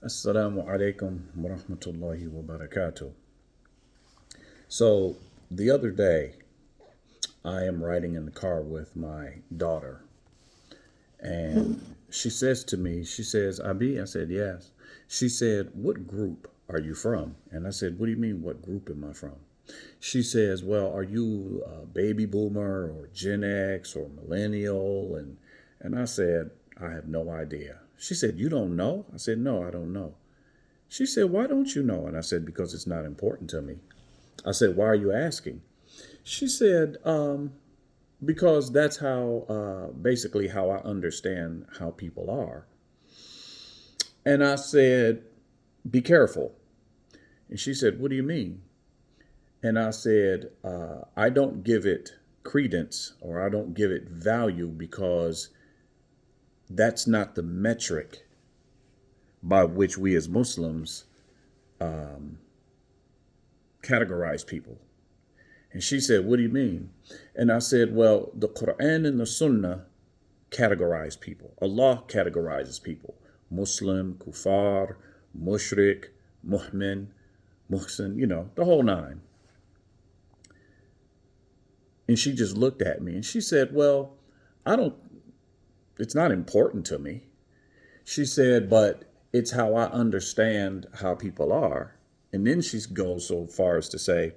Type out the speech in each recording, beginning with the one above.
Assalamu alaikum wa rahmatullahi wa barakatuh. So, the other day, I am riding in the car with my daughter, and she says to me, she says, Abi, I said, yes. She said, what group are you from? And I said, what do you mean, what group am I from? She says, well, are you a baby boomer or Gen X or millennial? And I said, I have no idea. She said, you don't know? I said, no, I don't know. She said, why don't you know? And I said, because it's not important to me. I said, why are you asking? She said, because that's basically how I understand how people are. And I said, be careful. And she said, what do you mean? And I said, I don't give it credence or I don't give it value because that's not the metric by which we as Muslims categorize people. And she said, what do you mean? And I said, well, the Qur'an and the Sunnah categorize people. Allah categorizes people. Muslim, Kufar, Mushrik, Mu'min, Muhsin, the whole nine. And she just looked at me and she said, well, it's not important to me. She said, but it's how I understand how people are. And then she goes so far as to say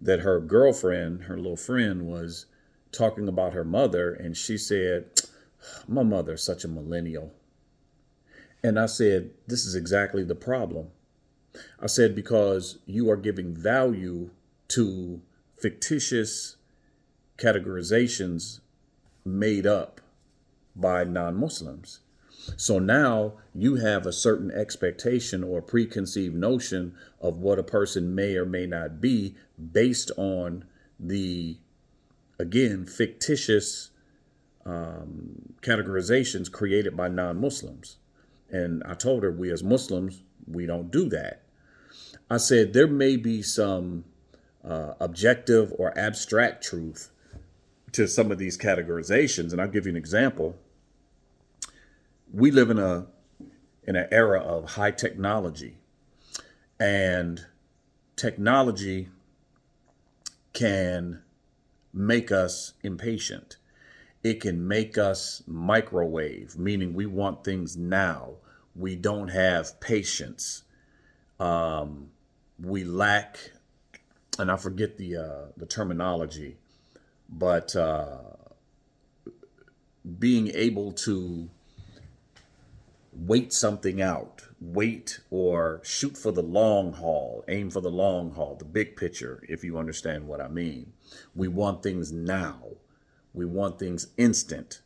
that her girlfriend, her little friend, was talking about her mother. And she said, my mother's such a millennial. And I said, this is exactly the problem. I said, because you are giving value to fictitious categorizations made up by non-Muslims. So now you have a certain expectation or preconceived notion of what a person may or may not be based on the, again, fictitious categorizations created by non-Muslims. And I told her, we as Muslims, we don't do that. I said, there may be some objective or abstract truth to some of these categorizations. And I'll give you an example. We live in an era of high technology, and technology can make us impatient. It can make us microwave, meaning we want things now. We don't have patience. We lack, and I forget the terminology, but being able to wait something out, wait or shoot for the long haul, aim for the long haul, the big picture, if you understand what I mean. We want things now. We want things instant.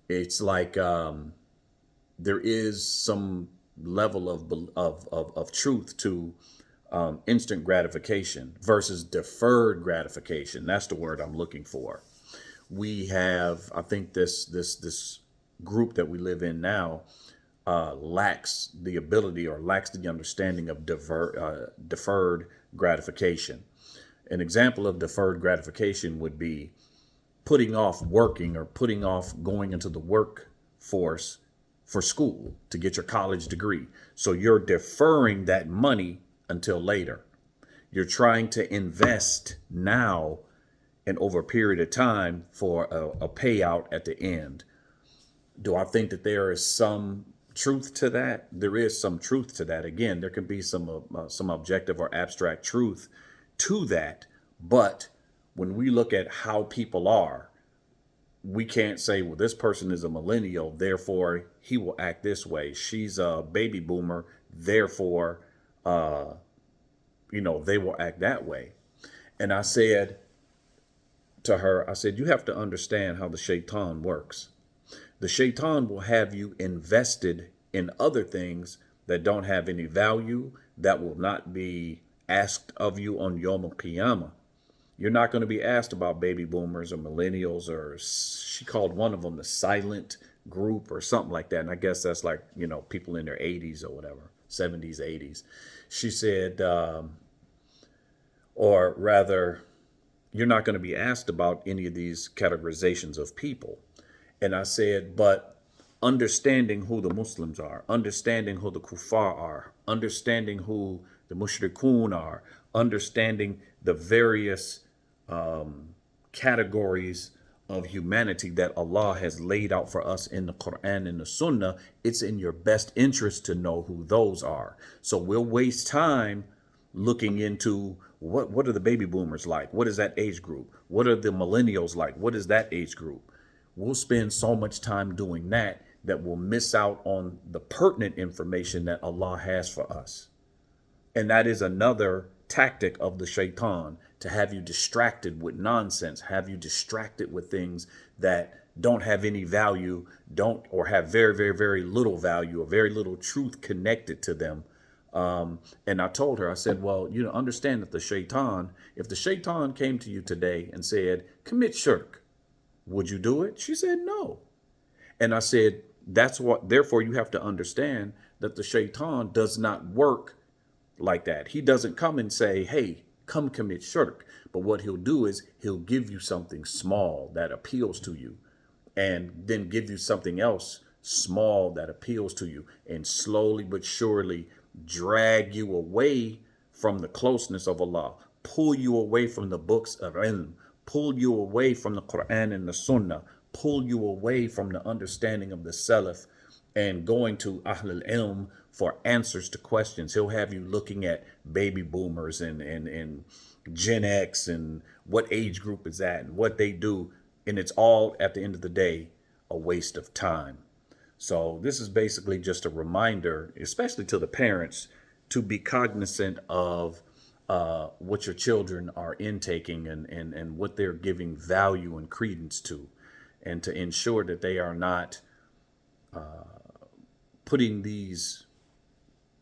It's like there is some level of truth to instant gratification versus deferred gratification. That's the word I'm looking for. We have, I think this group that we live in now lacks the ability or lacks the understanding of deferred gratification. An example of deferred gratification would be putting off working or putting off going into the workforce for school to get your college degree. So you're deferring that money until later. You're trying to invest now and over a period of time for a payout at the end. Do I think that there is some truth to that? There is some truth to that. Again, there can be some objective or abstract truth to that. But when we look at how people are, we can't say, well, this person is a millennial, therefore he will act this way. She's a baby boomer, therefore, they will act that way. And I said to her, I said, you have to understand how the shaitan works. The shaitan will have you invested in other things that don't have any value, that will not be asked of you on Yom Al-Qiyamah. You're not going to be asked about baby boomers or millennials, or she called one of them the silent group or something like that. And I guess that's like, people in their 80s or whatever, 70s, 80s. She said, or rather, you're not going to be asked about any of these categorizations of people. And I said, but understanding who the Muslims are, understanding who the kuffar are, understanding who the mushrikun are, understanding the various categories of humanity that Allah has laid out for us in the Qur'an and the Sunnah. It's in your best interest to know who those are. So we'll waste time looking into what are the baby boomers like? What is that age group? What are the millennials like? What is that age group? We'll spend so much time doing that we'll miss out on the pertinent information that Allah has for us. And that is another tactic of the shaitan, to have you distracted with nonsense, have you distracted with things that don't have any value, or have very, very, very little value, or very little truth connected to them. And I told her, I said, well, understand that if the shaitan came to you today and said, commit shirk, would you do it? She said, no. And I said, therefore you have to understand that the shaitan does not work like that. He doesn't come and say, hey, come commit shirk. But what he'll do is he'll give you something small that appeals to you, and then give you something else small that appeals to you, and slowly but surely drag you away from the closeness of Allah, pull you away from the books of ilm, pull you away from the Qur'an and the Sunnah, pull you away from the understanding of the Salaf, and going to Ahlul Ilm for answers to questions. He'll have you looking at baby boomers and Gen X and what age group is that and what they do. And it's all, at the end of the day, a waste of time. So this is basically just a reminder, especially to the parents, to be cognizant of what your children are intaking and what they're giving value and credence to, and to ensure that they are not putting these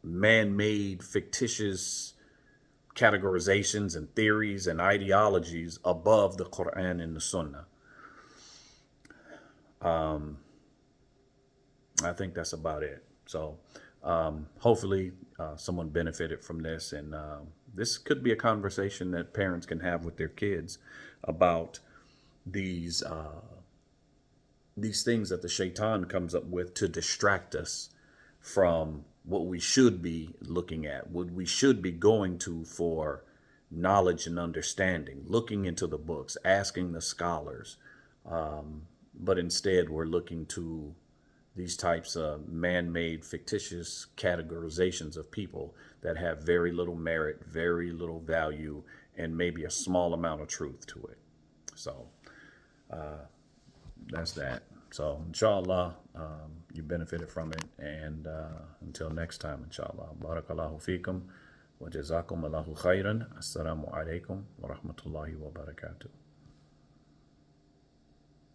man-made, fictitious categorizations and theories and ideologies above the Qur'an and the Sunnah. I think that's about it. So hopefully someone benefited from this, and this could be a conversation that parents can have with their kids about these things that the shaitan comes up with to distract us from what we should be looking at, what we should be going to for knowledge and understanding, looking into the books, asking the scholars. But instead, we're looking to these types of man-made, fictitious categorizations of people that have very little merit, very little value, and maybe a small amount of truth to it. So that's that. So inshallah, you benefited from it. And until next time, inshallah. Barakallahu feekum wa jazakum Allahu khairan. Assalamu alaikum wa rahmatullahi wa barakatuh.